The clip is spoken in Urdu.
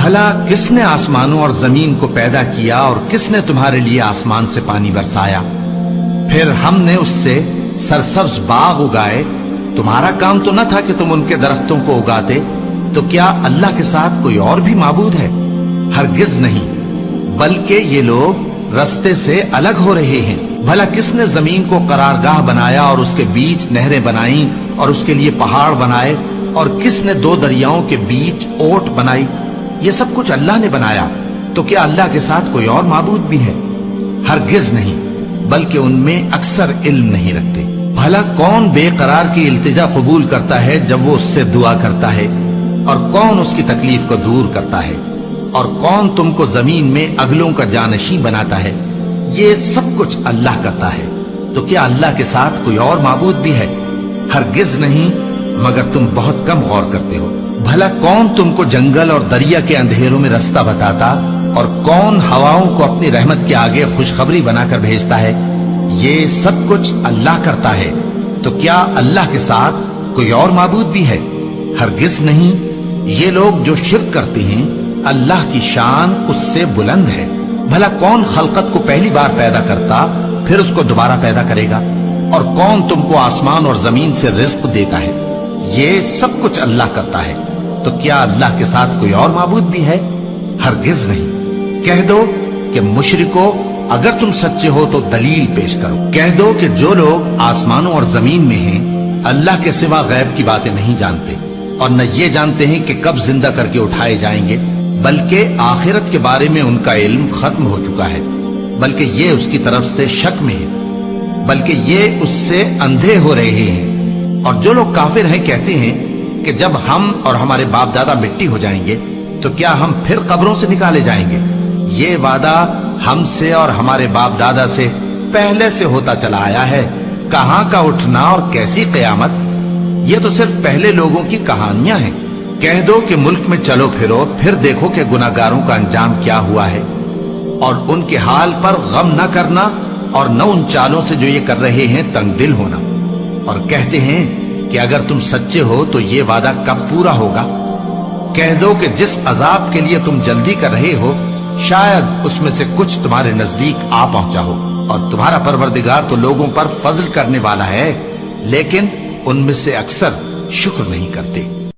بھلا کس نے آسمانوں اور زمین کو پیدا کیا اور کس نے تمہارے لیے آسمان سے پانی برسایا؟ پھر ہم نے اس سے سرسبز باغ اگائے، تمہارا کام تو نہ تھا کہ تم ان کے درختوں کو اگاتے؟ تو کیا اللہ کے ساتھ کوئی اور بھی معبود ہے؟ ہرگز نہیں، بلکہ یہ لوگ رستے سے الگ ہو رہے ہیں۔ بھلا کس نے زمین کو قرارگاہ بنایا اور اس کے بیچ نہریں بنائیں اور اس کے لیے پہاڑ بنائے، اور کس نے دو دریاؤں کے بیچ اوٹ بنائی؟ یہ سب کچھ اللہ نے بنایا، تو کیا اللہ کے ساتھ کوئی اور معبود بھی ہے؟ ہرگز نہیں، بلکہ ان میں اکثر علم نہیں رکھتے۔ بھلا کون بے قرار کی التجا قبول کرتا ہے جب وہ اس سے دعا کرتا ہے، اور کون اس کی تکلیف کو دور کرتا ہے، اور کون تم کو زمین میں اگلوں کا جانشین بناتا ہے؟ یہ سب کچھ اللہ کرتا ہے، تو کیا اللہ کے ساتھ کوئی اور معبود بھی ہے؟ ہرگز نہیں، مگر تم بہت کم غور کرتے ہو۔ بھلا کون تم کو جنگل اور دریا کے اندھیروں میں رستہ بتاتا، اور کون ہواؤں کو اپنی رحمت کے آگے خوشخبری بنا کر بھیجتا ہے؟ یہ سب کچھ اللہ کرتا ہے، تو کیا اللہ کے ساتھ کوئی اور معبود بھی ہے؟ ہرگز نہیں، یہ لوگ جو شرک کرتے ہیں اللہ کی شان اس سے بلند ہے۔ بھلا کون خلقت کو پہلی بار پیدا کرتا پھر اس کو دوبارہ پیدا کرے گا؟ اور کون تم کو آسمان اور زمین سے رزق دیتا ہے؟ یہ سب کچھ اللہ کرتا ہے، تو کیا اللہ کے ساتھ کوئی اور معبود بھی ہے؟ ہرگز نہیں۔ کہہ دو کہ مشرکو، اگر تم سچے ہو تو دلیل پیش کرو۔ کہہ دو کہ جو لوگ آسمانوں اور زمین میں ہیں اللہ کے سوا غیب کی باتیں نہیں جانتے، اور نہ یہ جانتے ہیں کہ کب زندہ کر کے اٹھائے جائیں گے، بلکہ آخرت کے بارے میں ان کا علم ختم ہو چکا ہے، بلکہ یہ اس کی طرف سے شک میں ہے، بلکہ یہ اس سے اندھے ہو رہے ہیں۔ اور جو لوگ کافر ہیں کہتے ہیں کہ جب ہم اور ہمارے باپ دادا مٹی ہو جائیں گے تو کیا ہم پھر قبروں سے نکالے جائیں گے؟ یہ وعدہ ہم سے اور ہمارے باپ دادا سے پہلے سے ہوتا چلا آیا ہے، کہاں کا اٹھنا اور کیسی قیامت؟ یہ تو صرف پہلے لوگوں کی کہانیاں ہیں۔ کہہ دو کہ ملک میں چلو پھرو، پھر دیکھو کہ گناہگاروں کا انجام کیا ہوا ہے، اور ان کے حال پر غم نہ کرنا، اور نہ ان چالوں سے جو یہ کر رہے ہیں تنگ دل ہونا۔ اور کہتے ہیں کہ اگر تم سچے ہو تو یہ وعدہ کب پورا ہوگا؟ کہہ دو کہ جس عذاب کے لیے تم جلدی کر رہے ہو شاید اس میں سے کچھ تمہارے نزدیک آ پہنچا ہو، اور تمہارا پروردگار تو لوگوں پر فضل کرنے والا ہے، لیکن ان میں سے اکثر شکر نہیں کرتے۔